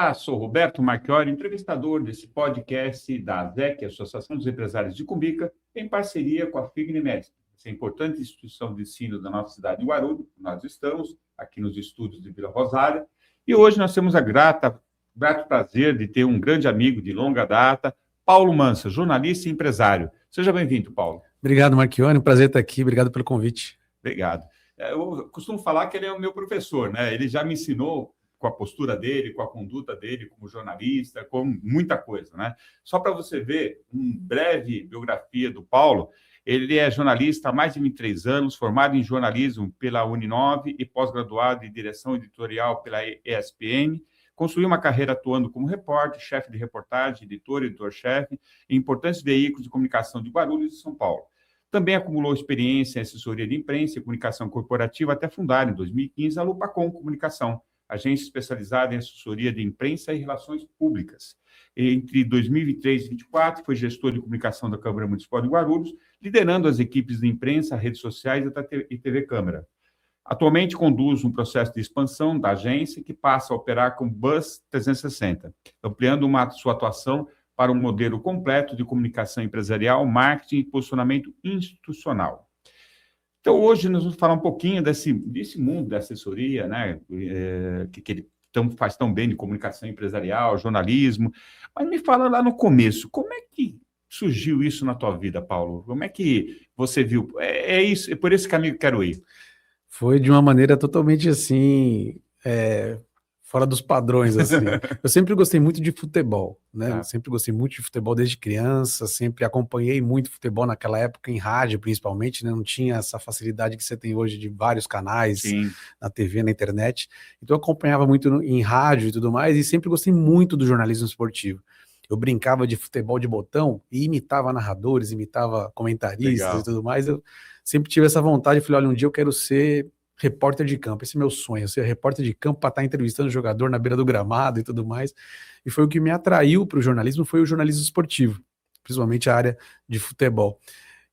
Olá, sou Roberto Marchiori, entrevistador desse podcast da ASEC, Associação dos Empresários de Cumbica, em parceria com a FIGNIMEST, essa importante instituição de ensino da nossa cidade de Guarulhos. Nós estamos aqui nos estúdios de Vila Rosália e hoje nós temos grato prazer de ter um grande amigo de longa data, Paulo Mansa, jornalista e empresário. Seja bem-vindo, Paulo. Obrigado, Marchiori, um prazer estar aqui, obrigado pelo convite. Obrigado. Eu costumo falar que ele é o meu professor, né? Ele já me ensinou com a postura dele, com a conduta dele como jornalista, com muita coisa, né? Só para você ver, uma breve biografia do Paulo, ele é jornalista há mais de 23 anos, formado em jornalismo pela Uninove e pós-graduado em direção editorial pela ESPN, construiu uma carreira atuando como repórter, chefe de reportagem, editor-chefe em importantes veículos de comunicação de Guarulhos e São Paulo. Também acumulou experiência em assessoria de imprensa e comunicação corporativa até fundar, em 2015, a Lupacom Comunicação, agência especializada em assessoria de imprensa e relações públicas. Entre 2023 e 2024, foi gestor de comunicação da Câmara Municipal de Guarulhos, liderando as equipes de imprensa, redes sociais e TV Câmara. Atualmente conduz um processo de expansão da agência que passa a operar com Buzz 360, ampliando sua atuação para um modelo completo de comunicação empresarial, marketing e posicionamento institucional. Então, hoje nós vamos falar um pouquinho desse mundo da assessoria, né, que ele faz tão bem de comunicação empresarial, jornalismo. Mas me fala lá no começo, como é que surgiu isso na tua vida, Paulo? Como é que você viu? Isso, é por esse caminho que quero ir. Foi de uma maneira totalmente assim, fora dos padrões, assim. Eu sempre gostei muito de futebol, né? Sempre gostei muito de futebol desde criança, sempre acompanhei muito futebol naquela época, em rádio principalmente, né? Não tinha essa facilidade que você tem hoje de vários canais, sim, na TV, na internet. Então eu acompanhava muito em rádio e tudo mais, e sempre gostei muito do jornalismo esportivo. Eu brincava de futebol de botão e imitava narradores, imitava comentaristas. Legal. E tudo mais. Eu sempre tive essa vontade, eu falei, olha, um dia eu quero ser repórter de campo, esse é meu sonho, ser repórter de campo para estar entrevistando o jogador na beira do gramado e tudo mais. E foi o que me atraiu para o jornalismo, foi o jornalismo esportivo, principalmente a área de futebol.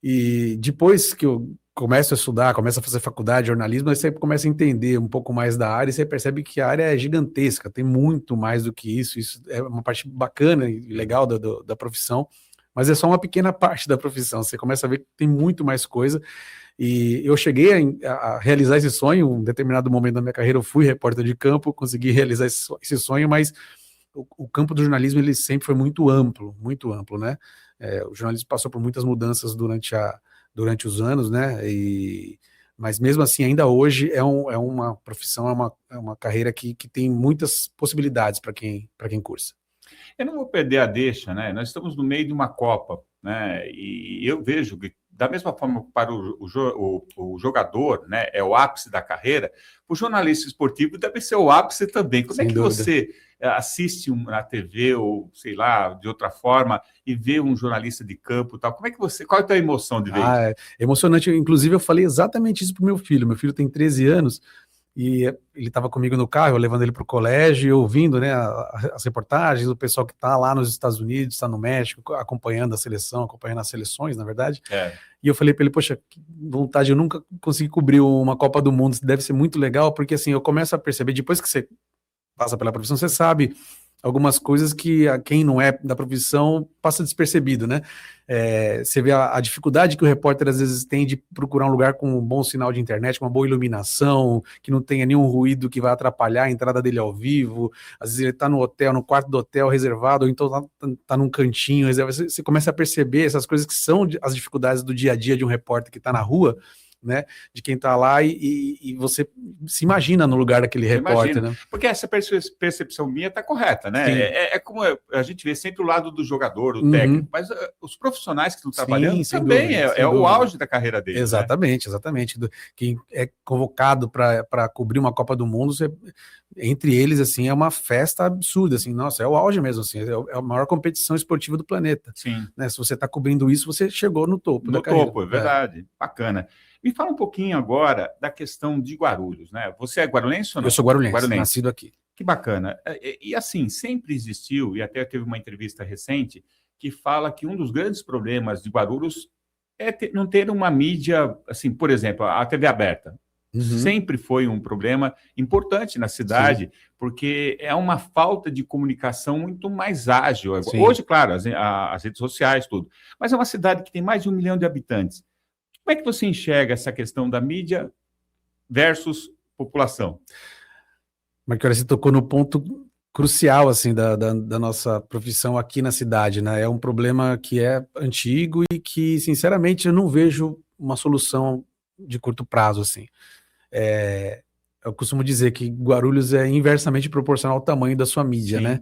E depois que eu começo a estudar, começo a fazer faculdade de jornalismo, aí você começa a entender um pouco mais da área e você percebe que a área é gigantesca, tem muito mais do que isso é uma parte bacana e legal da profissão, mas é só uma pequena parte da profissão, você começa a ver que tem muito mais coisa. E eu cheguei a realizar esse sonho, em um determinado momento da minha carreira eu fui repórter de campo, consegui realizar esse sonho, mas o campo do jornalismo ele sempre foi muito amplo, né? O jornalismo passou por muitas mudanças durante os anos, né? Mas mesmo assim, ainda hoje é uma profissão, é uma carreira que tem muitas possibilidades para quem cursa. Eu não vou perder a deixa, né? Nós estamos no meio de uma Copa, né? E eu vejo que, da mesma forma para o jogador, né, é o ápice da carreira, o jornalista esportivo deve ser o ápice também. Como é que você assiste na TV ou, sei lá, de outra forma, e vê um jornalista de campo e tal? Qual é a tua emoção de ver isso? É emocionante. Inclusive, eu falei exatamente isso para o meu filho. Meu filho tem 13 anos, e ele estava comigo no carro, eu levando ele para o colégio, e ouvindo, né, as reportagens do pessoal que está lá nos Estados Unidos, está no México, acompanhando a seleção, acompanhando as seleções, na verdade. E eu falei para ele, poxa, que vontade, eu nunca consegui cobrir uma Copa do Mundo, deve ser muito legal, porque assim, eu começo a perceber, depois que você passa pela profissão, você sabe algumas coisas que quem não é da profissão passa despercebido, né? Você vê a dificuldade que o repórter às vezes tem de procurar um lugar com um bom sinal de internet, com uma boa iluminação, que não tenha nenhum ruído que vai atrapalhar a entrada dele ao vivo. Às vezes ele está no hotel, no quarto do hotel reservado, ou então tá num cantinho reservado. Você começa a perceber essas coisas que são as dificuldades do dia a dia de um repórter que está na rua, né, de quem está lá e você se imagina no lugar daquele repórter, né? Porque essa percepção minha está correta, né? É como a gente vê sempre o lado do jogador, do técnico, mas os profissionais que estão trabalhando também é o auge da carreira deles. Exatamente, né? Exatamente. Quem é convocado para cobrir uma Copa do Mundo, entre eles, assim, é uma festa absurda, assim, nossa, é o auge mesmo, assim, é a maior competição esportiva do planeta. Sim. Né? Se você está cobrindo isso, você chegou no topo da carreira. No topo, é verdade. Bacana. Me fala um pouquinho agora da questão de Guarulhos, né? Você é guarulhense ou não? Eu sou guarulhense, nascido aqui. Que bacana. E assim, sempre existiu, e até teve uma entrevista recente, que fala que um dos grandes problemas de Guarulhos é não ter uma mídia, assim, por exemplo, a TV aberta. Sempre foi um problema importante na cidade, porque é uma falta de comunicação muito mais ágil. Sim. Hoje, claro, as redes sociais, tudo. Mas é uma cidade que tem mais de 1 milhão de habitantes. Como é que você enxerga essa questão da mídia versus população? Marchiori, você tocou no ponto crucial assim da nossa profissão aqui na cidade, né? É um problema que é antigo e que, sinceramente, eu não vejo uma solução de curto prazo, assim. Eu costumo dizer que Guarulhos é inversamente proporcional ao tamanho da sua mídia, né?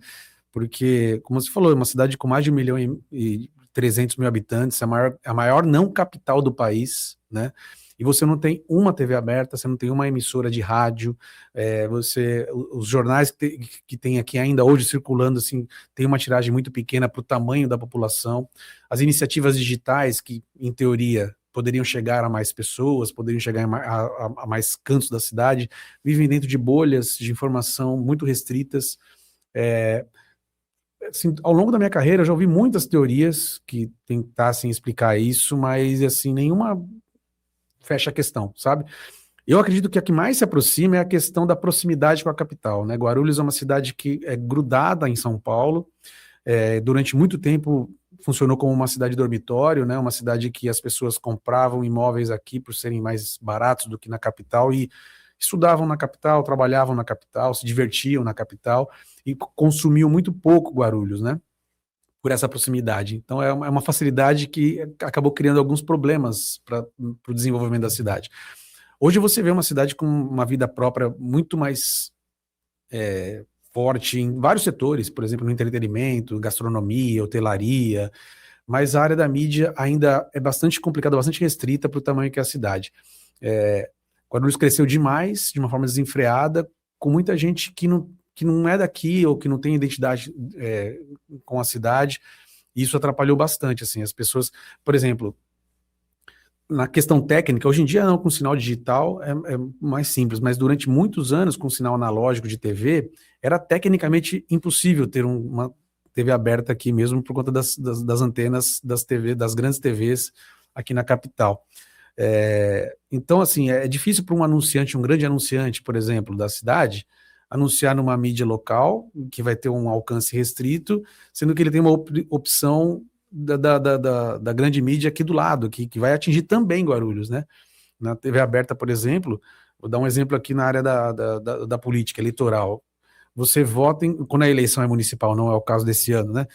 Porque, como você falou, é uma cidade com mais de 1 milhão e 300 mil habitantes, a maior não capital do país, né? E você não tem uma TV aberta, você não tem uma emissora de rádio, os jornais que tem aqui ainda hoje circulando, assim, tem uma tiragem muito pequena para o tamanho da população. As iniciativas digitais, que, em teoria, poderiam chegar a mais pessoas, poderiam chegar a mais cantos da cidade, vivem dentro de bolhas de informação muito restritas. Assim, ao longo da minha carreira, eu já ouvi muitas teorias que tentassem explicar isso, mas assim, nenhuma fecha a questão, sabe? Eu acredito que a que mais se aproxima é a questão da proximidade com a capital, né? Guarulhos é uma cidade que é grudada em São Paulo, durante muito tempo funcionou como uma cidade dormitório, né? Uma cidade que as pessoas compravam imóveis aqui por serem mais baratos do que na capital e estudavam na capital, trabalhavam na capital, se divertiam na capital e consumiam muito pouco Guarulhos, né? Por essa proximidade. Então é uma facilidade que acabou criando alguns problemas para o desenvolvimento da cidade. Hoje você vê uma cidade com uma vida própria muito mais forte em vários setores, por exemplo, no entretenimento, gastronomia, hotelaria, mas a área da mídia ainda é bastante complicada, bastante restrita para o tamanho que é a cidade. Guarulhos cresceu demais, de uma forma desenfreada, com muita gente que não é daqui ou que não tem identidade com a cidade, e isso atrapalhou bastante, assim, as pessoas, por exemplo, na questão técnica, hoje em dia não, com sinal digital é mais simples, mas durante muitos anos com sinal analógico de TV, era tecnicamente impossível ter uma TV aberta aqui mesmo por conta das antenas das grandes TVs aqui na capital. Então, assim, é difícil para um anunciante, um grande anunciante, por exemplo, da cidade, anunciar numa mídia local, que vai ter um alcance restrito, sendo que ele tem uma opção da grande mídia aqui do lado, que vai atingir também Guarulhos, né? Na TV aberta, por exemplo, vou dar um exemplo aqui na área da política eleitoral. Você vota quando a eleição é municipal, não é o caso desse ano, né?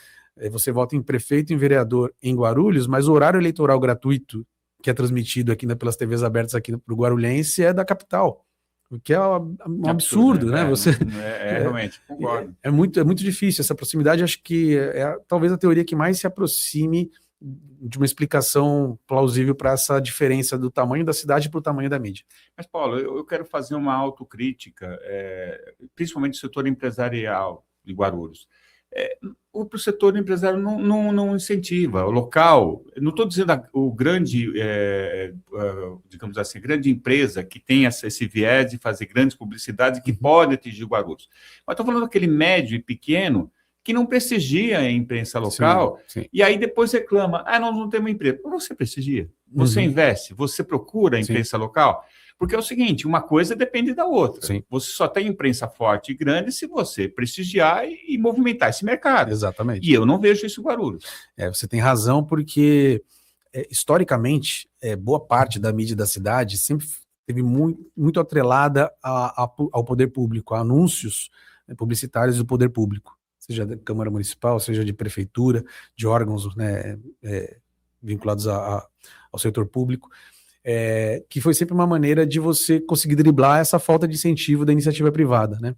Você vota em prefeito e em vereador em Guarulhos, mas o horário eleitoral gratuito que é transmitido aqui pelas TVs abertas aqui para o guarulhense é da capital. O que é um absurdo, né? Realmente, concordo. É muito difícil. Essa proximidade, acho que talvez a teoria que mais se aproxime de uma explicação plausível para essa diferença do tamanho da cidade para o tamanho da mídia. Mas, Paulo, eu quero fazer uma autocrítica, principalmente do setor empresarial de Guarulhos. O setor empresário não incentiva. O local, não estou dizendo o grande, digamos assim, grande empresa que tem esse viés de fazer grandes publicidades que pode atingir Guarulhos. Mas estou falando daquele médio e pequeno que não prestigia a imprensa local, sim. E aí depois reclama, nós não temos empresa. Você prestigia, você investe, você procura a imprensa local. Porque é o seguinte, uma coisa depende da outra. Sim. Você só tem imprensa forte e grande se você prestigiar e movimentar esse mercado. Exatamente. E eu não vejo isso em Guarulhos. Você tem razão, porque historicamente, boa parte da mídia da cidade sempre teve muito atrelada ao poder público, a anúncios publicitários do poder público, seja da Câmara Municipal, seja de prefeitura, de órgãos, né, vinculados ao setor público. Que foi sempre uma maneira de você conseguir driblar essa falta de incentivo da iniciativa privada, né?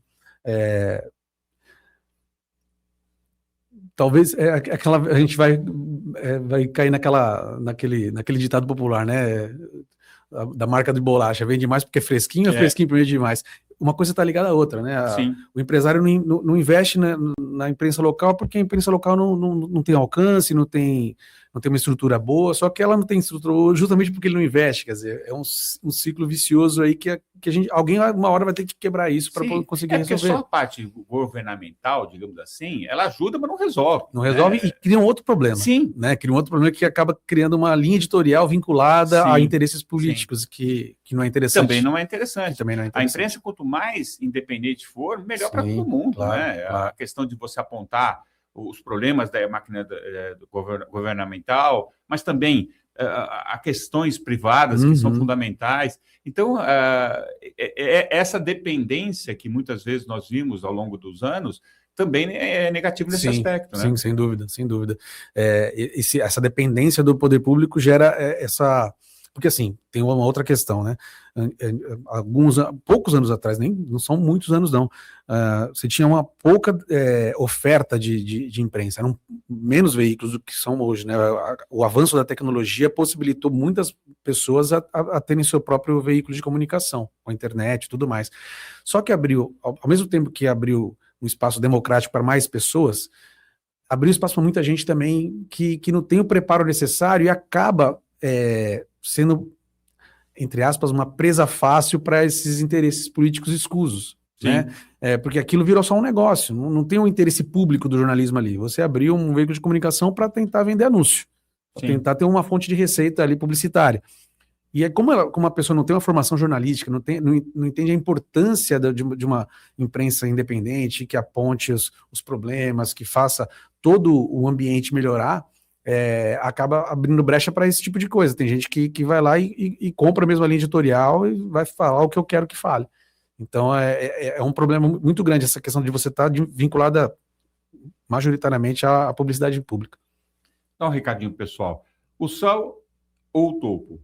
Talvez a gente vai cair naquele ditado popular, né? Da marca de bolacha, vende mais porque é fresquinho, fresquinho porque vende demais. Uma coisa está ligada à outra, né? O empresário não investe na imprensa local porque a imprensa local não tem alcance, não tem não tem uma estrutura boa, só que ela não tem estrutura justamente porque ele não investe, quer dizer, é um ciclo vicioso aí que alguém uma hora vai ter que quebrar isso para conseguir resolver. Porque só a parte governamental, digamos assim, ela ajuda, mas não resolve. Não resolve, né? E cria um outro problema. Sim. Né? Cria um outro problema que acaba criando uma linha editorial vinculada a interesses políticos, que não é interessante. Também não é interessante. Também não é interessante. A imprensa, quanto mais independente for, melhor para todo mundo. Claro, né? Claro. A questão de você apontar os problemas da máquina governamental, mas também a questões privadas que são fundamentais. Então, essa dependência que muitas vezes nós vimos ao longo dos anos também é negativo nesse aspecto. Sim, sem dúvida, sem dúvida. Essa dependência do poder público gera essa... Porque, assim, tem uma outra questão, né? Poucos anos atrás, não são muitos anos, não, você tinha uma pouca oferta de imprensa, eram menos veículos do que são hoje, né? O avanço da tecnologia possibilitou muitas pessoas a terem seu próprio veículo de comunicação, com a internet e tudo mais. Só que abriu, ao mesmo tempo que abriu um espaço democrático para mais pessoas, abriu espaço para muita gente também que não tem o preparo necessário e acaba sendo, entre aspas, uma presa fácil para esses interesses políticos escusos, né? Porque aquilo virou só um negócio, não tem um interesse público do jornalismo ali. Você abriu um veículo de comunicação para tentar vender anúncio, para tentar ter uma fonte de receita ali publicitária. E como a pessoa não tem uma formação jornalística, não entende a importância de uma imprensa independente, que aponte os problemas, que faça todo o ambiente melhorar, acaba abrindo brecha para esse tipo de coisa. Tem gente que vai lá e compra mesmo a linha editorial e vai falar o que eu quero que fale. Então, é um problema muito grande essa questão de você estar vinculada majoritariamente à publicidade pública. Então, recadinho, pessoal. O sol ou o topo?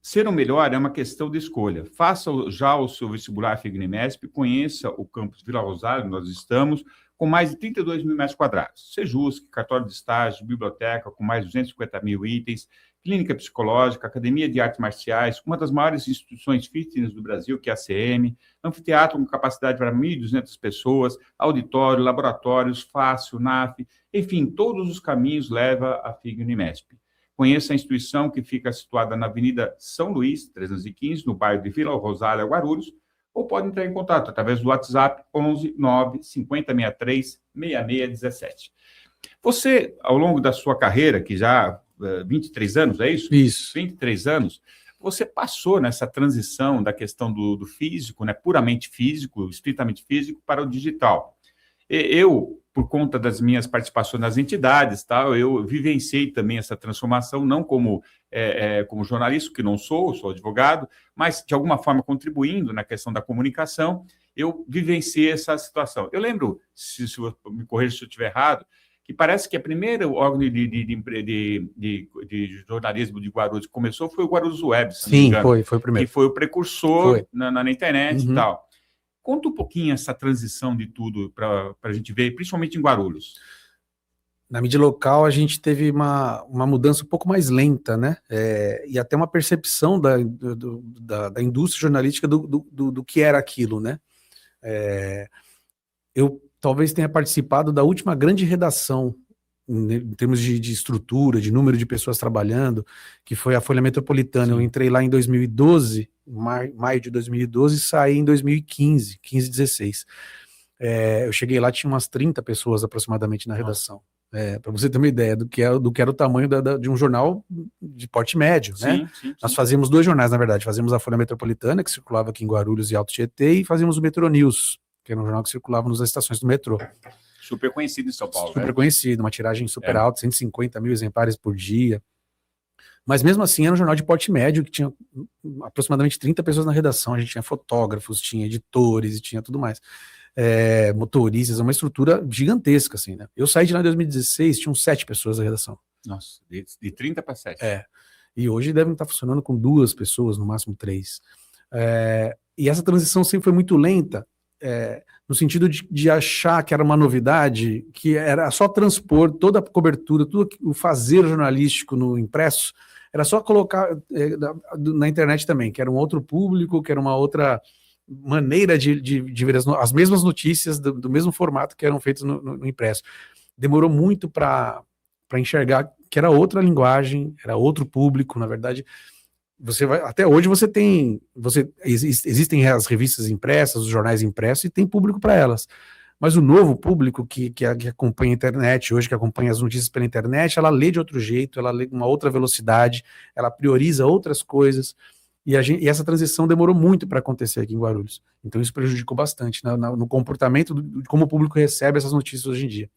Ser o melhor é uma questão de escolha. Faça já o seu vestibular FIG-UNIMESP, conheça o campus Vila Rosário, nós estamos, com mais de 32 mil metros quadrados. Sejusc, cartório de estágio, biblioteca com mais de 250 mil itens, clínica psicológica, academia de artes marciais, uma das maiores instituições fitness do Brasil, que é a ACM, anfiteatro com capacidade para 1.200 pessoas, auditório, laboratórios, fácil, NAF, enfim, todos os caminhos levam à FIG-UNIMESP. Conheça a instituição que fica situada na Avenida São Luís, 315, no bairro de Vila Rosário, Guarulhos, ou pode entrar em contato através do WhatsApp 11 9 5063 6617. Você, ao longo da sua carreira, que já 23 anos, é isso? Isso. 23 anos, você passou nessa transição da questão do físico, né, puramente físico, estritamente físico, para o digital. Eu, por conta das minhas participações nas entidades, tá, eu vivenciei também essa transformação, não como jornalista, que não sou advogado, mas de alguma forma contribuindo na questão da comunicação, eu vivenciei essa situação. Eu lembro, se me corrija se eu estiver errado, que parece que a primeira órgão de jornalismo de Guarulhos que começou foi o Guarulhos Web. Sim, foi o primeiro. Que foi o precursor na internet e tal. Conta um pouquinho essa transição de tudo para a gente ver, principalmente em Guarulhos. Na mídia local, a gente teve uma mudança um pouco mais lenta, né? E até uma percepção da indústria jornalística do que era aquilo, né? Eu talvez tenha participado da última grande redação, em termos de estrutura, de número de pessoas trabalhando, que foi a Folha Metropolitana. Sim. Eu entrei lá em 2012, maio de 2012, e saí em 2015, 16. Eu cheguei lá, tinha umas 30 pessoas aproximadamente na redação. Para você ter uma ideia do que era o tamanho de um jornal de porte médio, sim, né? Sim. Nós fazíamos 2 jornais, na verdade. Fazíamos a Folha Metropolitana, que circulava aqui em Guarulhos e Alto Tietê, e fazíamos o Metro News, que era um jornal que circulava nas estações do metrô. Super conhecido em São Paulo. Super conhecido, uma tiragem super alta, 150 mil exemplares por dia. Mas mesmo assim era um jornal de porte médio, que tinha aproximadamente 30 pessoas na redação. A gente tinha fotógrafos, tinha editores e tinha tudo mais. Motoristas, uma estrutura gigantesca, assim, né? Eu saí de lá em 2016, tinham 7 pessoas na redação. Nossa, de 30 para 7. E hoje devem estar funcionando com 2 pessoas, no máximo 3. E essa transição sempre foi muito lenta, no sentido de achar que era uma novidade, que era só transpor toda a cobertura, tudo o fazer jornalístico no impresso, era só colocar na internet também, que era um outro público, que era uma outra maneira de ver as mesmas notícias do mesmo formato que eram feitas no impresso. Demorou muito para para enxergar que era outra linguagem, era outro público, na verdade. Até hoje existem as revistas impressas, os jornais impressos, e tem público para elas. Mas o novo público que acompanha a internet hoje, que acompanha as notícias pela internet, ela lê de outro jeito, ela lê com uma outra velocidade, ela prioriza outras coisas, e essa transição demorou muito para acontecer aqui em Guarulhos. Então isso prejudicou bastante no comportamento de como o público recebe essas notícias hoje em dia.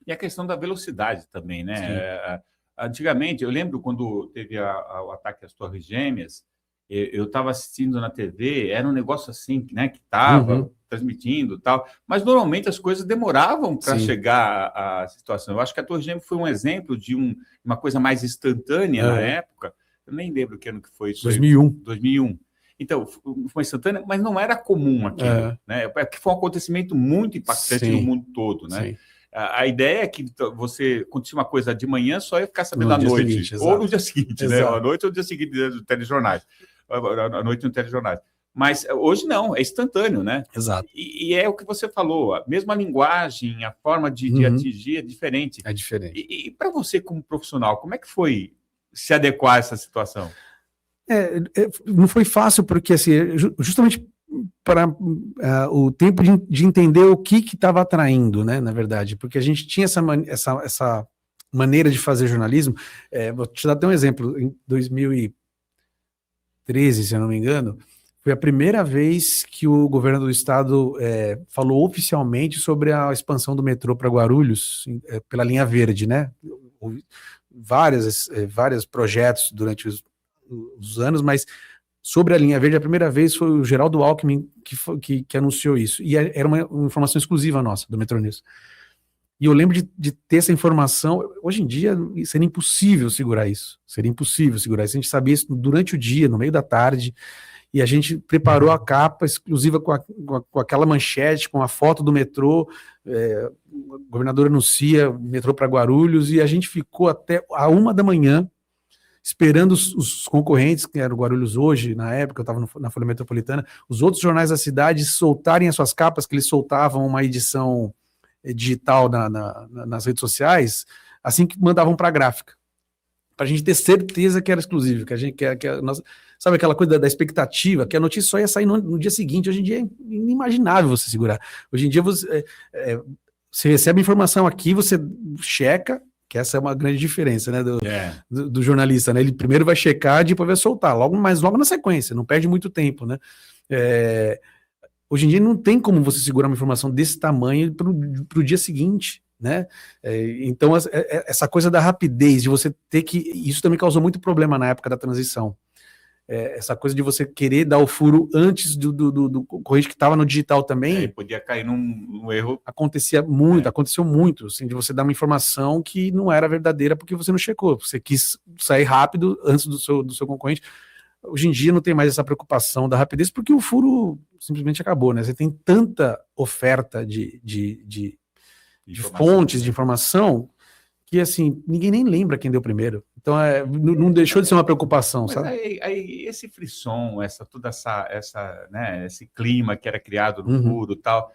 E a questão da velocidade também, né? Antigamente, eu lembro quando teve o ataque às Torres Gêmeas, eu estava assistindo na TV, era um negócio assim, né, que estava transmitindo e tal, mas normalmente as coisas demoravam para chegar à situação. Eu acho que a Torres Gêmeas foi um exemplo de uma coisa mais instantânea na época. Eu nem lembro que ano que foi isso. 2001. Então, foi instantânea, mas não era comum aquilo, né? Porque foi um acontecimento muito impactante no mundo todo, né? Sim. A ideia é que você acontecia uma coisa de manhã, só ia ficar sabendo à noite, seguinte, ou no dia seguinte, né? À noite ou no dia seguinte do telejornais, à noite no telejornais. Mas hoje não, é instantâneo, né? Exato. E é o que você falou, a mesma linguagem, a forma de atingir é diferente. É diferente. E para você como profissional, como é que foi se adequar a essa situação? Não foi fácil, porque assim, justamente para o tempo de entender o que estava atraindo, né, na verdade, porque a gente tinha essa maneira de fazer jornalismo. Vou te dar até um exemplo. Em 2013, se eu não me engano, foi a primeira vez que o governo do estado falou oficialmente sobre a expansão do metrô para Guarulhos, pela linha verde, né? Vários projetos durante os anos, mas sobre a linha verde, a primeira vez foi o Geraldo Alckmin que anunciou isso. E era uma informação exclusiva nossa, do Metrô News. E eu lembro de ter essa informação. Hoje em dia, seria impossível segurar isso. Seria impossível segurar isso. A gente sabia isso durante o dia, no meio da tarde, e a gente preparou a capa exclusiva com aquela manchete, com a foto do metrô. O governador anuncia metrô para Guarulhos, e a gente ficou até a 1 da manhã esperando os concorrentes, que era o Guarulhos Hoje, na época, eu estava na Folha Metropolitana, os outros jornais da cidade soltarem as suas capas, que eles soltavam uma edição digital nas redes sociais, assim que mandavam para a gráfica, para a gente ter certeza que era exclusivo, sabe aquela coisa da expectativa, que a notícia só ia sair no dia seguinte. Hoje em dia é inimaginável você segurar. Hoje em dia você recebe informação aqui, você checa, que essa é uma grande diferença, né, do jornalista, né? Ele primeiro vai checar, depois vai soltar, mas logo na sequência, não perde muito tempo, né? Hoje em dia não tem como você segurar uma informação desse tamanho para o dia seguinte, né? Então essa coisa da rapidez, de você ter que... Isso também causou muito problema na época da transição. Essa coisa de você querer dar o furo antes do concorrente que estava no digital também. Podia cair num erro. Aconteceu muito, assim, de você dar uma informação que não era verdadeira porque você não checou, você quis sair rápido antes do seu concorrente. Hoje em dia não tem mais essa preocupação da rapidez, porque o furo simplesmente acabou, né? Você tem tanta oferta de fontes de informação que, assim, ninguém nem lembra quem deu primeiro. Então, não deixou de ser uma preocupação, mas sabe? Aí esse frisson, toda né, esse clima que era criado no furo e tal,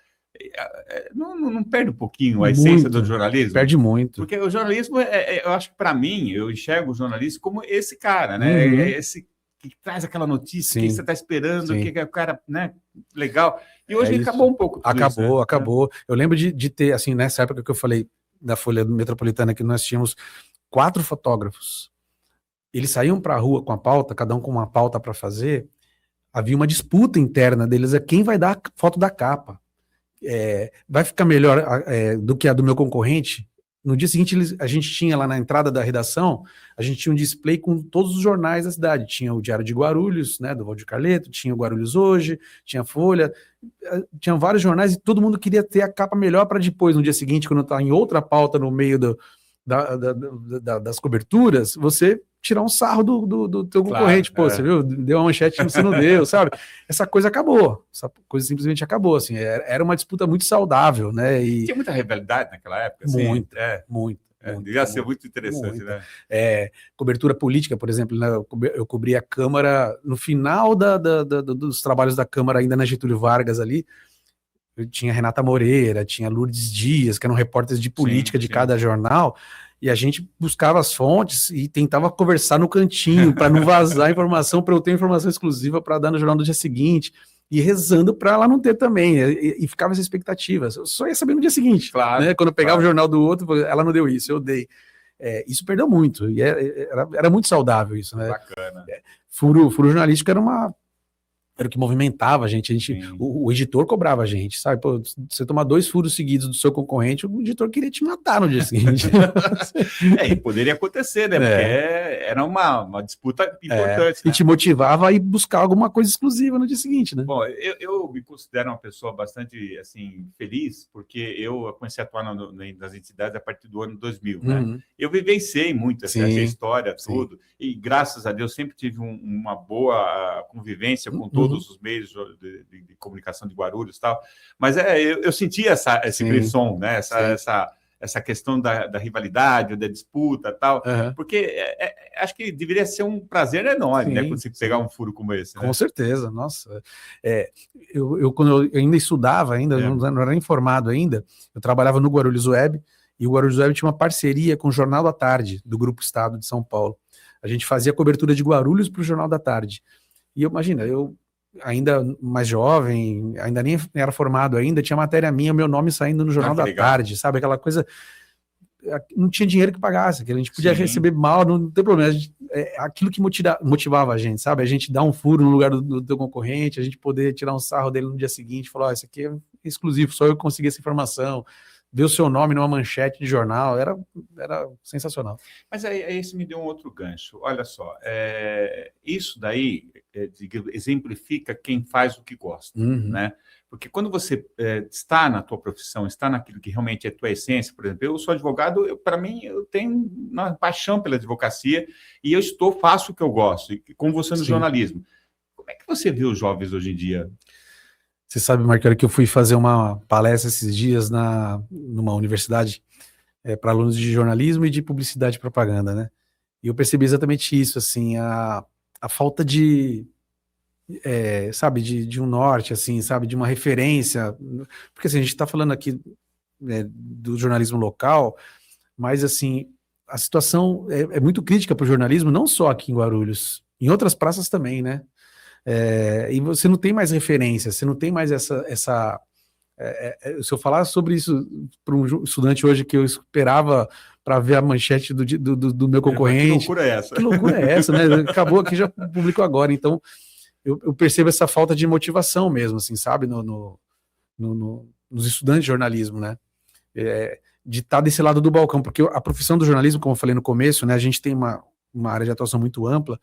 não perde um pouquinho a essência do jornalismo? Perde muito. Porque o jornalismo, eu acho que, para mim, eu enxergo o jornalismo como esse cara, né? Esse que traz aquela notícia que você está esperando, que é o cara, né, legal. E hoje acabou um pouco. Acabou. Eu lembro de ter, assim, nessa época que eu falei da Folha Metropolitana, que nós tínhamos 4 fotógrafos. Eles saíam para a rua com a pauta, cada um com uma pauta para fazer. Havia uma disputa interna deles, quem vai dar a foto da capa. Vai ficar melhor do que a do meu concorrente? No dia seguinte, a gente tinha lá na entrada da redação, a gente tinha um display com todos os jornais da cidade. Tinha o Diário de Guarulhos, né, do Valdir Carleto, tinha o Guarulhos Hoje, tinha a Folha, tinha vários jornais, e todo mundo queria ter a capa melhor para depois, no dia seguinte, quando está em outra pauta no meio das coberturas, você tirar um sarro do teu concorrente. Pô, você viu? Deu uma manchete e você não deu, sabe? Essa coisa acabou. Essa coisa simplesmente acabou, assim. Era uma disputa muito saudável, né? E tinha muita rivalidade naquela época, assim? Muito. Devia ser muito interessante, né? Cobertura política, por exemplo, né? Eu cobri a Câmara no final dos trabalhos da Câmara, ainda na Getúlio Vargas ali. Eu tinha Renata Moreira, tinha Lourdes Dias, que eram repórteres de política de cada jornal. E a gente buscava as fontes e tentava conversar no cantinho para não vazar informação, para eu ter informação exclusiva para dar no jornal do dia seguinte. E rezando para ela não ter também. E ficava essa expectativa. Eu só ia saber no dia seguinte. Claro, né? Quando eu pegava o jornal do outro, ela não deu isso, eu dei. Isso perdeu muito. E era muito saudável isso, né? Bacana. Furo jornalístico era o que movimentava a gente, o editor cobrava a gente, sabe? Pô, você tomar 2 furos seguidos do seu concorrente, o editor queria te matar no dia seguinte. E poderia acontecer, né? Porque era uma disputa importante. E te motivava a ir buscar alguma coisa exclusiva no dia seguinte, né? Bom, eu me considero uma pessoa bastante, assim, feliz, porque eu comecei a atuar nas entidades a partir do ano 2000, né? Eu vivenciei muito essa história, tudo, e graças a Deus sempre tive uma boa convivência com todos os meios de comunicação de Guarulhos e tal, mas eu senti esse frisson, né? Essa questão da rivalidade, da disputa e tal, porque acho que deveria ser um prazer enorme, né? Quando você pegar um furo como esse. Né? Com certeza, nossa. Quando eu ainda estudava, não era nem formado ainda, eu trabalhava no Guarulhos Web, e o Guarulhos Web tinha uma parceria com o Jornal da Tarde, do Grupo Estado de São Paulo. A gente fazia cobertura de Guarulhos para o Jornal da Tarde. E imagina, eu ainda mais jovem, ainda nem era formado ainda, tinha matéria minha, meu nome saindo no Jornal da Tarde, sabe? Aquela coisa, não tinha dinheiro que pagasse, que a gente podia receber mal, não tem problema. Aquilo que motivava a gente, sabe? A gente dar um furo no lugar do teu concorrente, a gente poder tirar um sarro dele no dia seguinte, falar, isso aqui é exclusivo, só eu consegui essa informação. Ver o seu nome numa manchete de jornal, era sensacional. Mas aí isso me deu um outro gancho. Olha só, isso daí exemplifica quem faz o que gosta, né? Porque quando você está na tua profissão, está naquilo que realmente é tua essência, por exemplo, eu sou advogado, para mim, eu tenho uma paixão pela advocacia e faço o que eu gosto, e como você no jornalismo. Como é que você vê os jovens hoje em dia? Você sabe, Marcelo, que eu fui fazer uma palestra esses dias numa universidade para alunos de jornalismo e de publicidade e propaganda, né? E eu percebi exatamente isso, assim, a falta sabe, de um norte, assim, sabe, de uma referência. Porque assim, a gente está falando aqui do jornalismo local, mas assim, a situação é muito crítica para o jornalismo, não só aqui em Guarulhos, em outras praças também, né? E você não tem mais referência, você não tem mais essa se eu falar sobre isso para um estudante hoje que eu esperava para ver a manchete do meu concorrente, que loucura é essa, né? Acabou aqui, já publicou agora, então eu percebo essa falta de motivação mesmo, assim, sabe, nos estudantes de jornalismo, né? De estar desse lado do balcão, porque a profissão do jornalismo, como eu falei no começo, né, a gente tem uma área de atuação muito ampla.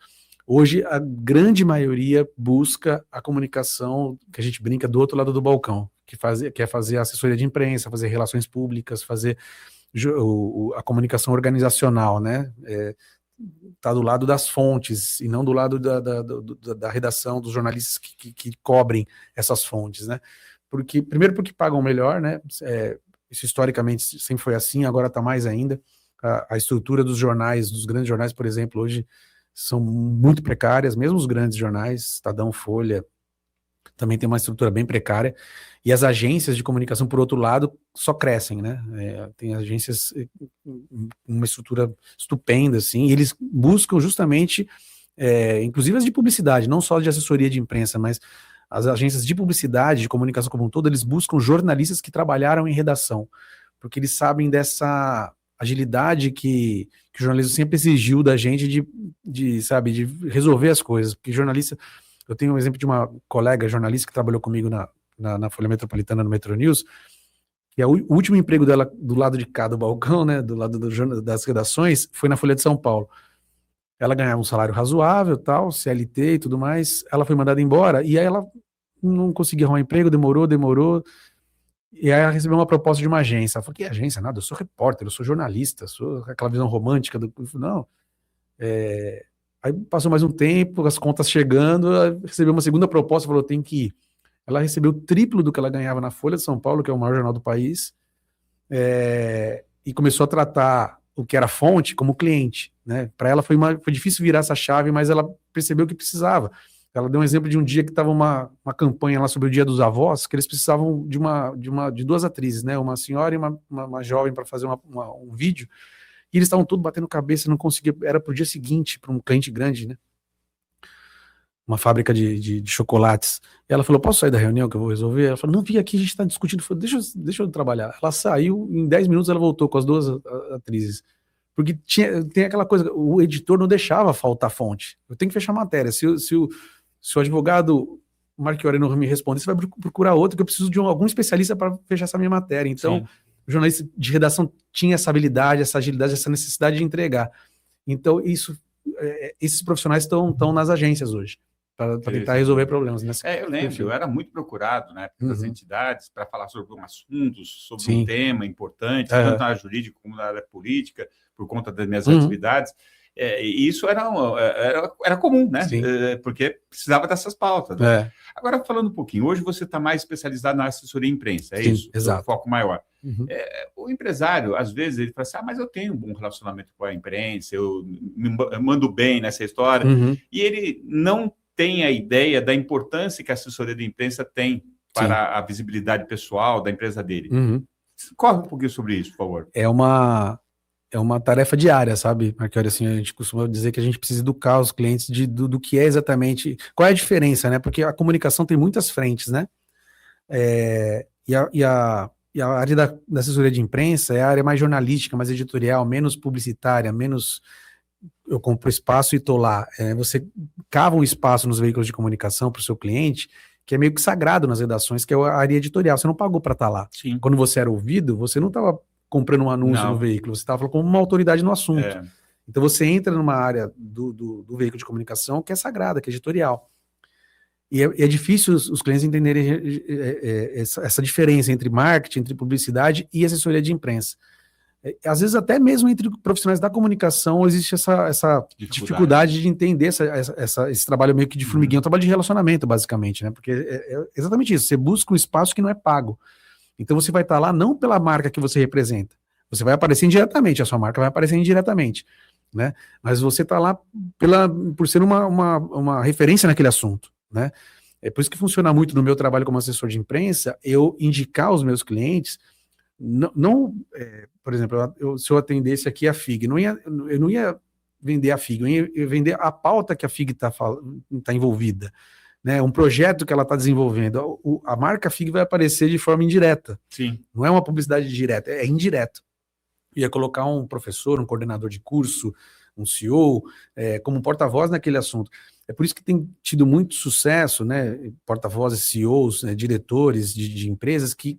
Hoje, a grande maioria busca a comunicação, que a gente brinca, do outro lado do balcão, que é fazer assessoria de imprensa, fazer relações públicas, fazer a comunicação organizacional, né? Tá do lado das fontes, e não do lado da redação, dos jornalistas que cobrem essas fontes, né? Primeiro porque pagam melhor, né? Isso historicamente sempre foi assim, agora está mais ainda. A estrutura dos jornais, dos grandes jornais, por exemplo, hoje são muito precárias, mesmo os grandes jornais, Estadão, Folha, também tem uma estrutura bem precária, e as agências de comunicação, por outro lado, só crescem, né? Tem agências com uma estrutura estupenda, assim, e eles buscam justamente, inclusive as de publicidade, não só de assessoria de imprensa, mas as agências de publicidade, de comunicação como um todo, eles buscam jornalistas que trabalharam em redação, porque eles sabem dessa agilidade que o jornalismo sempre exigiu da gente sabe, de resolver as coisas, porque jornalista, eu tenho um exemplo de uma colega jornalista que trabalhou comigo na Folha Metropolitana, no Metro News, que o último emprego dela do lado de cá do balcão, né, do lado das redações, foi na Folha de São Paulo. Ela ganhava um salário razoável, tal, CLT e tudo mais, ela foi mandada embora, e aí ela não conseguia arrumar emprego, demorou, e aí ela recebeu uma proposta de uma agência. Ela falou, que agência? Nada, eu sou repórter, eu sou jornalista, sou aquela visão romântica não. Aí passou mais um tempo, as contas chegando, ela recebeu uma segunda proposta, falou, tem que ir. Ela recebeu o triplo do que ela ganhava na Folha de São Paulo, que é o maior jornal do país, e começou a tratar o que era fonte como cliente, né? Para ela foi difícil virar essa chave, mas ela percebeu que precisava. Ela deu um exemplo de um dia que estava uma campanha lá sobre o Dia dos Avós, que eles precisavam de 2 atrizes, né? Uma senhora e uma jovem para fazer um vídeo, E eles estavam todos batendo cabeça, não conseguia, era pro dia seguinte, para um cliente grande, né? Uma fábrica de chocolates. E ela falou, posso sair da reunião que eu vou resolver? Ela falou, não, vim aqui, a gente tá discutindo. Eu falei, deixa eu trabalhar. Ela saiu, em 10 minutos ela voltou com as duas atrizes. Porque tem aquela coisa, o editor não deixava faltar fonte. Eu tenho que fechar a matéria. Se o advogado Marchiori não me responder, você vai procurar outro, que eu preciso de algum especialista para fechar essa minha matéria. Então, sim, o jornalista de redação tinha essa habilidade, essa agilidade, essa necessidade de entregar. Então, esses profissionais estão nas agências hoje, para tentar resolver problemas. Eu lembro, eu era muito procurado, né, pelas entidades para falar sobre um assunto, sobre um tema importante, tanto na área jurídica como na área política, por conta das minhas atividades. E isso era comum, né? Porque precisava dessas pautas. Né? Agora, falando um pouquinho, hoje você está mais especializado na assessoria à imprensa, é isso? Exato. O foco maior. O empresário, às vezes, ele fala assim, mas eu tenho um bom relacionamento com a imprensa, eu mando bem nessa história, e ele não tem a ideia da importância que a assessoria de imprensa tem para a visibilidade pessoal da empresa dele. Corre um pouquinho sobre isso, por favor. É uma tarefa diária, sabe, Marchiori? Assim, a gente costuma dizer que a gente precisa educar os clientes do que é exatamente... Qual é a diferença, né? Porque a comunicação tem muitas frentes, né? E a área da assessoria de imprensa é a área mais jornalística, mais editorial, menos publicitária, menos... Eu compro espaço e estou lá. Você cava um espaço nos veículos de comunicação para o seu cliente, que é meio que sagrado nas redações, que é a área editorial. Você não pagou para estar lá. Sim. Quando você era ouvido, você não estava comprando um anúncio no veículo, você estava como uma autoridade no assunto. Então você entra numa área do veículo de comunicação que é sagrada, que é editorial. E é difícil os clientes entenderem essa diferença entre marketing, entre publicidade e assessoria de imprensa. Às vezes até mesmo entre profissionais da comunicação existe essa dificuldade de entender esse trabalho meio que de formiguinha, um trabalho de relacionamento, basicamente, né? Porque é exatamente isso, você busca um espaço que não é pago. Então você vai estar lá não pela marca que você representa, você vai aparecer indiretamente, a sua marca vai aparecer indiretamente, né? Mas você está lá por ser uma referência naquele assunto, né? É por isso que funciona muito no meu trabalho como assessor de imprensa, eu indicar aos meus clientes, por exemplo, se eu atendesse aqui a FIG, eu não ia vender a FIG, eu ia vender a pauta que a FIG está envolvida. Né, um projeto que ela está desenvolvendo, a marca FIG vai aparecer de forma indireta. Sim. Não é uma publicidade direta, é indireto. Ia colocar um professor, um coordenador de curso, um CEO, como porta-voz naquele assunto. É por isso que tem tido muito sucesso, né, porta-vozes, CEOs, diretores de empresas que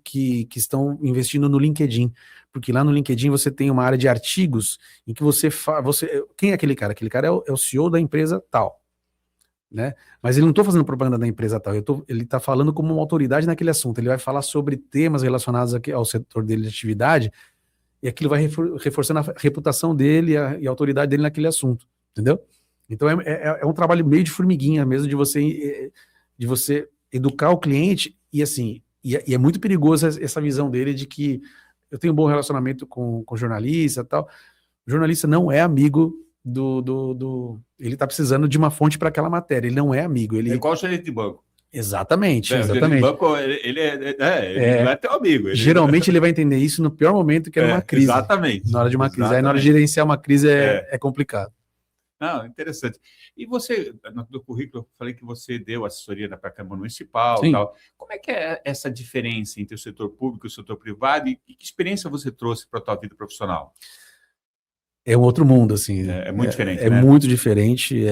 estão investindo no LinkedIn. Porque lá no LinkedIn você tem uma área de artigos em que quem é aquele cara? Aquele cara é o CEO da empresa tal. Né? Mas ele não está fazendo propaganda da empresa tal, ele está falando como uma autoridade naquele assunto, ele vai falar sobre temas relacionados ao setor dele de atividade, e aquilo vai reforçando a reputação dele e a autoridade dele naquele assunto, entendeu? Então é um trabalho meio de formiguinha mesmo, de você educar o cliente, e assim, e é muito perigoso essa visão dele de que eu tenho um bom relacionamento com jornalista e tal. O jornalista não é amigo ele está precisando de uma fonte para aquela matéria, ele não é amigo. Ele... É igual o gerente de banco. Exatamente. O gerente de banco, ele não é teu amigo. Geralmente ele vai entender isso no pior momento, que é numa crise. Exatamente. Na hora de uma crise. Aí na hora de gerenciar uma crise é complicado. Não, interessante. E você, no currículo, eu falei que você deu assessoria para a Câmara Municipal e tal. Como é que é essa diferença entre o setor público e o setor privado? E que experiência você trouxe para a tua vida profissional? É um outro mundo, assim. É muito diferente, né? Muito diferente,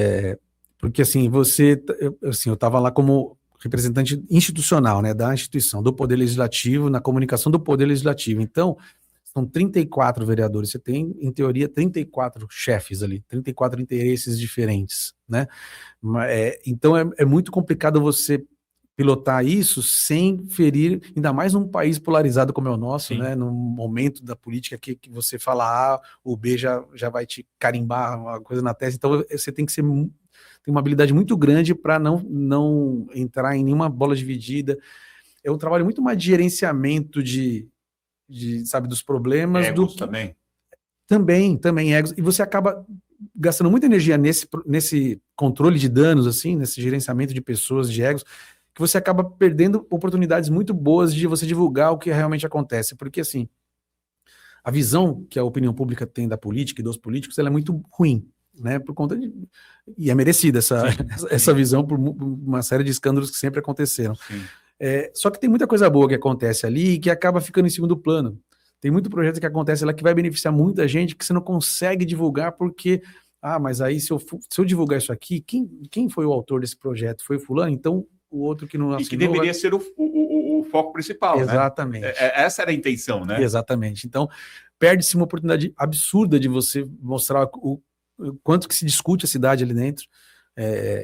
porque, assim, eu estava lá como representante institucional, né, da instituição, do Poder Legislativo, na comunicação do Poder Legislativo. Então, são 34 vereadores, você tem, em teoria, 34 chefes ali, 34 interesses diferentes, né? Então, é muito complicado você pilotar isso sem ferir, ainda mais num país polarizado como é o nosso, né? Num momento da política que você fala A, o B já vai te carimbar uma coisa na testa. Então você tem que tem uma habilidade muito grande para não entrar em nenhuma bola dividida. É um trabalho muito mais de gerenciamento sabe, dos problemas. Egos também. Também egos. E você acaba gastando muita energia nesse controle de danos, assim, nesse gerenciamento de pessoas, de egos, que você acaba perdendo oportunidades muito boas de você divulgar o que realmente acontece, porque assim, a visão que a opinião pública tem da política e dos políticos, ela é muito ruim, né? Por conta de... E é merecida essa visão por uma série de escândalos que sempre aconteceram. Só que tem muita coisa boa que acontece ali e que acaba ficando em segundo plano. Tem muito projeto que acontece lá que vai beneficiar muita gente que você não consegue divulgar porque, mas aí se eu divulgar isso aqui, quem foi o autor desse projeto? Foi o fulano? Então o outro que não assinou... E que deveria ser o foco principal, exatamente. Né? Essa era a intenção, né? Exatamente. Então, perde-se uma oportunidade absurda de você mostrar o quanto que se discute a cidade ali dentro,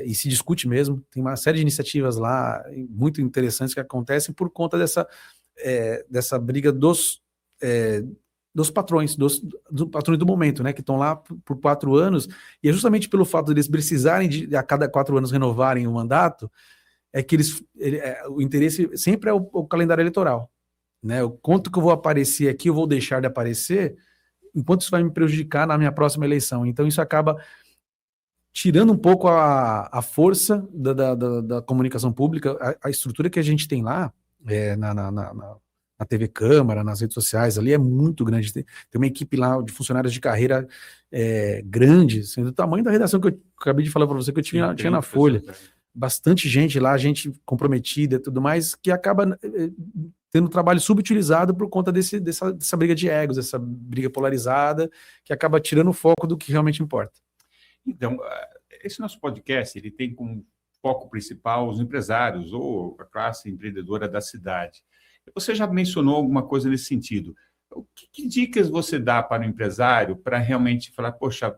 e se discute mesmo. Tem uma série de iniciativas lá, muito interessantes, que acontecem por conta dessa briga dos patrões, do patrões do momento, né, que estão lá por 4 anos, e é justamente pelo fato de eles precisarem de a cada 4 anos renovarem o mandato, é que o interesse sempre é o calendário eleitoral, né? O quanto que eu vou aparecer aqui, eu vou deixar de aparecer, enquanto isso vai me prejudicar na minha próxima eleição. Então isso acaba tirando um pouco a força da comunicação pública, a estrutura que a gente tem lá, na TV Câmara, nas redes sociais ali, é muito grande. Tem uma equipe lá de funcionários de carreira grande, assim, do tamanho da redação que eu acabei de falar para você, que eu tinha na Folha. Bastante gente lá, gente comprometida e tudo mais, que acaba tendo trabalho subutilizado por conta dessa briga de egos, dessa briga polarizada, que acaba tirando o foco do que realmente importa. Então, esse nosso podcast, ele tem como foco principal os empresários ou a classe empreendedora da cidade. Você já mencionou alguma coisa nesse sentido. Que dicas você dá para o empresário para realmente falar, poxa,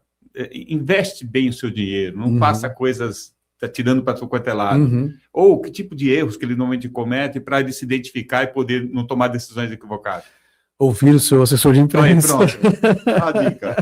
investe bem o seu dinheiro, não faça coisas... está tirando para todo quanto é lado. Ou que tipo de erros que ele normalmente comete para ele se identificar e poder não tomar decisões equivocadas? Ouvir o seu assessor de imprensa. Pronto. A dica.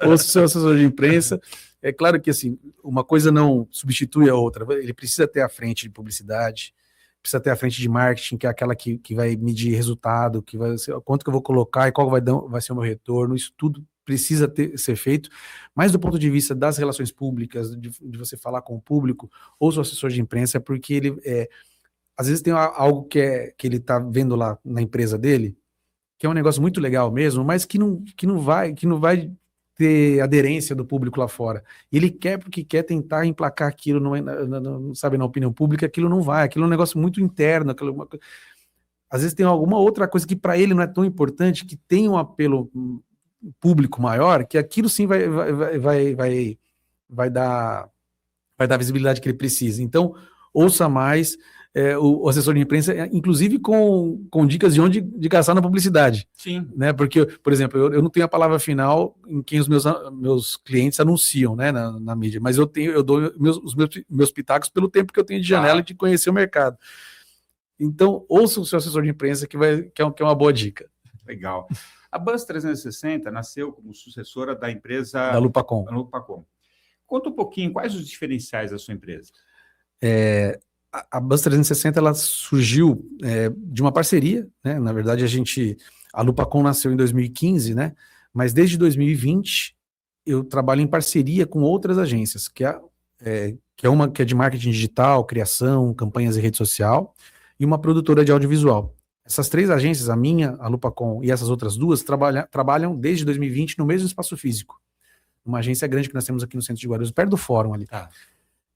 Ouça o seu assessor de imprensa. É claro que assim, uma coisa não substitui a outra. Ele precisa ter a frente de publicidade, precisa ter a frente de marketing, que é aquela que vai medir resultado, que vai ser quanto que eu vou colocar e qual vai ser o meu retorno. Isso tudo precisa ser feito, mas do ponto de vista das relações públicas, de você falar com o público, ou o assessor de imprensa, porque ele, às vezes tem algo que ele está vendo lá na empresa dele, que é um negócio muito legal mesmo, mas que não vai ter aderência do público lá fora. Ele quer porque quer tentar emplacar aquilo, sabe, na opinião pública, aquilo não vai, aquilo é um negócio muito interno, às vezes tem alguma outra coisa que para ele não é tão importante, que tem um apelo público maior, que aquilo sim vai dar a visibilidade que ele precisa. Então, ouça mais o assessor de imprensa, inclusive com dicas de onde gastar na publicidade. Sim. Né? Porque, por exemplo, eu não tenho a palavra final em quem os meus clientes anunciam, né, na mídia, mas eu dou os meus pitacos pelo tempo que eu tenho de janela e de conhecer o mercado. Então, ouça o seu assessor de imprensa, que é uma boa dica. Legal. A Buzz 360 nasceu como sucessora da empresa... Da Lupacom. Conta um pouquinho, quais os diferenciais da sua empresa? A Buzz 360 ela surgiu de uma parceria, né? Na verdade, a Lupacom nasceu em 2015, né? Mas desde 2020 eu trabalho em parceria com outras agências, que é uma que é de marketing digital, criação, campanhas em rede social, e uma produtora de audiovisual. Essas 3 agências, a minha, a Lupacom e essas outras 2, trabalham desde 2020 no mesmo espaço físico. Uma agência grande que nós temos aqui no centro de Guarulhos, perto do fórum ali.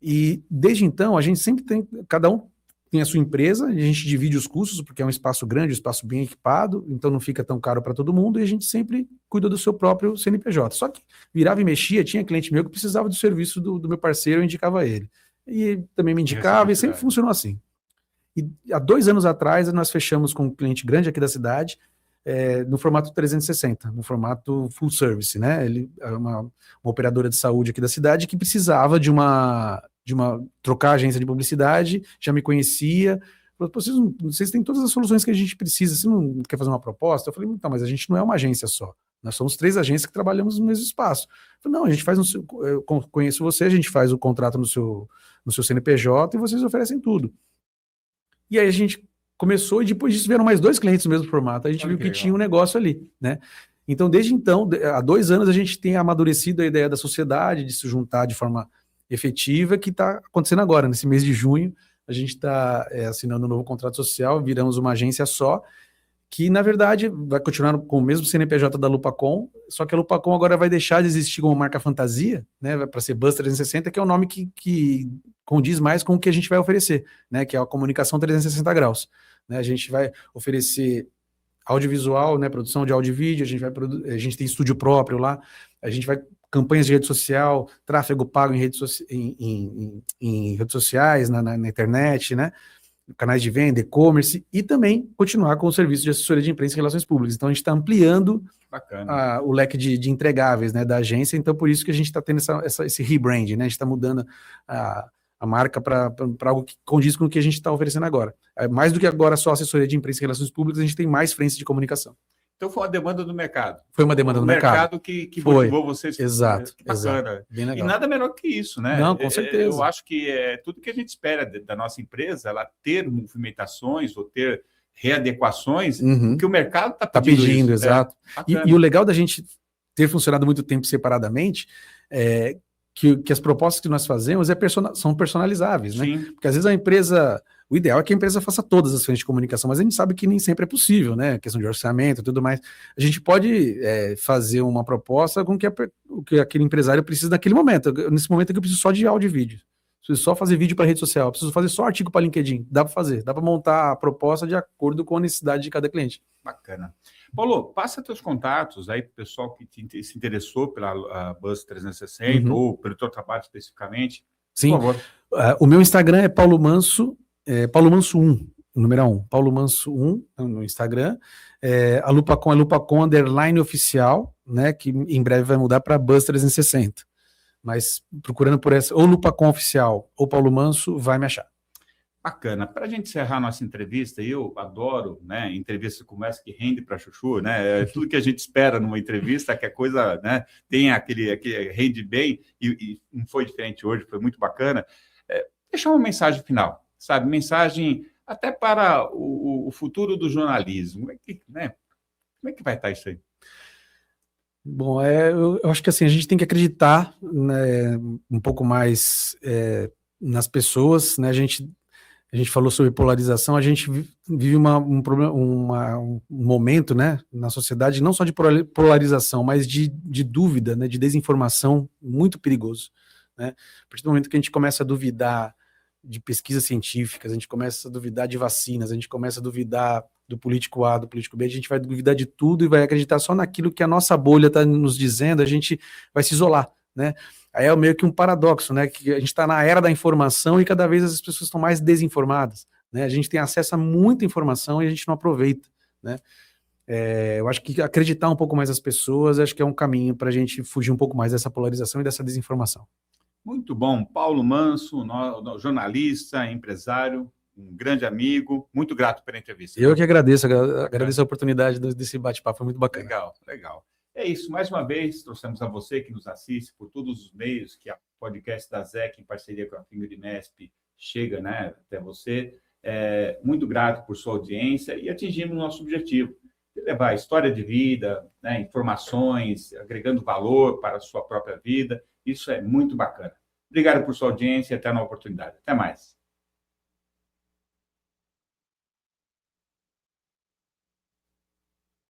E desde então, a gente sempre cada um tem a sua empresa, a gente divide os custos, porque é um espaço grande, um espaço bem equipado, então não fica tão caro para todo mundo, e a gente sempre cuida do seu próprio CNPJ. Só que virava e mexia, tinha cliente meu que precisava do serviço do meu parceiro, eu indicava ele. E também me indicava, e sempre funcionou assim. E há 2 anos atrás, nós fechamos com um cliente grande aqui da cidade, no formato 360, no formato full service, né? Ele é uma operadora de saúde aqui da cidade que precisava de trocar a agência de publicidade, já me conhecia, falou, vocês têm todas as soluções que a gente precisa, você não quer fazer uma proposta? Eu falei, então, mas a gente não é uma agência só, nós somos 3 agências que trabalhamos no mesmo espaço. Eu falei, não, a gente faz eu conheço você, a gente faz o contrato no seu CNPJ e vocês oferecem tudo. E aí a gente começou, e depois disso vieram mais 2 clientes no mesmo formato, a gente viu que tinha um negócio ali, né? Então, desde então, há 2 anos, a gente tem amadurecido a ideia da sociedade, de se juntar de forma efetiva, que está acontecendo agora, nesse mês de junho, a gente está assinando um novo contrato social, viramos uma agência só, que, na verdade, vai continuar com o mesmo CNPJ da Lupacom, só que a Lupacom agora vai deixar de existir como marca fantasia, né, para ser Buzz 360, que é o nome que condiz mais com o que a gente vai oferecer, né, que é a comunicação 360 graus. Né, a gente vai oferecer audiovisual, né, produção de áudio e vídeo, a gente tem estúdio próprio lá, a gente vai campanhas de rede social, tráfego pago em redes sociais, na internet, né, canais de venda, e-commerce, e também continuar com o serviço de assessoria de imprensa e relações públicas. Então, a gente está ampliando o leque de entregáveis, né, da agência, então por isso que a gente está tendo esse rebrand, né, a gente está mudando a marca para algo que condiz com o que a gente está oferecendo agora. Mais do que agora só assessoria de imprensa e relações públicas, a gente tem mais frentes de comunicação. Então foi uma demanda do mercado. Foi uma demanda do mercado. O mercado que motivou vocês. Exato, bacana. Exato. Bem legal. E nada melhor que isso, né? Não, com certeza. Eu acho que é tudo que a gente espera da nossa empresa, ela ter movimentações ou ter readequações, que o mercado está pedindo. Exato. E o legal da gente ter funcionado muito tempo separadamente é que as propostas que nós fazemos são personalizáveis, né? Sim. Porque às vezes a empresa... O ideal é que a empresa faça todas as frentes de comunicação, mas a gente sabe que nem sempre é possível, né? Questão de orçamento e tudo mais. A gente pode fazer uma proposta com o que aquele empresário precisa naquele momento. Nesse momento é que eu preciso só de áudio e vídeo. Preciso só fazer vídeo para rede social, preciso fazer só artigo para LinkedIn. Dá para fazer, dá para montar a proposta de acordo com a necessidade de cada cliente. Bacana. Paulo, passa teus contatos aí para o pessoal que se interessou pela Buzz 360 ou pelo teu trabalho especificamente. Sim. Por favor. O meu Instagram é Paulo Manso 1, o número 1, Paulo Manso 1 no Instagram. A Lupacom é Lupacom _oficial, né, que em breve vai mudar para Buzz 360. Mas procurando por essa, ou Lupacom Oficial ou Paulo Manso, vai me achar. Bacana. Para a gente encerrar a nossa entrevista, eu adoro, né, entrevista como essa que rende para chuchu, né, tudo que a gente espera numa entrevista, que a coisa, né, tem aquele rende bem, e não foi diferente hoje, foi muito bacana. Deixar uma mensagem final, sabe, mensagem até para o futuro do jornalismo. Como é que vai estar isso aí? Bom, eu acho que assim, a gente tem que acreditar, né, um pouco mais nas pessoas, né? A gente falou sobre polarização, a gente vive um momento, né, na sociedade, não só de polarização, mas de dúvida, né, de desinformação muito perigoso, né? A partir do momento que a gente começa a duvidar de pesquisas científicas, a gente começa a duvidar de vacinas, a gente começa a duvidar do político A, do político B, a gente vai duvidar de tudo e vai acreditar só naquilo que a nossa bolha está nos dizendo, a gente vai se isolar, né? Aí é meio que um paradoxo, né? Que a gente está na era da informação e cada vez as pessoas estão mais desinformadas, né? A gente tem acesso a muita informação e a gente não aproveita, né? Eu acho que acreditar um pouco mais nas pessoas, acho que é um caminho para a gente fugir um pouco mais dessa polarização e dessa desinformação. Muito bom. Paulo Manso, jornalista, empresário, um grande amigo, muito grato pela entrevista. Eu que agradeço a oportunidade desse bate-papo, foi muito bacana. Legal. É isso, mais uma vez, trouxemos a você que nos assiste por todos os meios que a podcast da ZEC, em parceria com a Fingerimesp, chega, né, até você. Muito grato por sua audiência e atingimos o nosso objetivo, de levar história de vida, né, informações, agregando valor para a sua própria vida. Isso é muito bacana. Obrigado por sua audiência e até uma oportunidade. Até mais.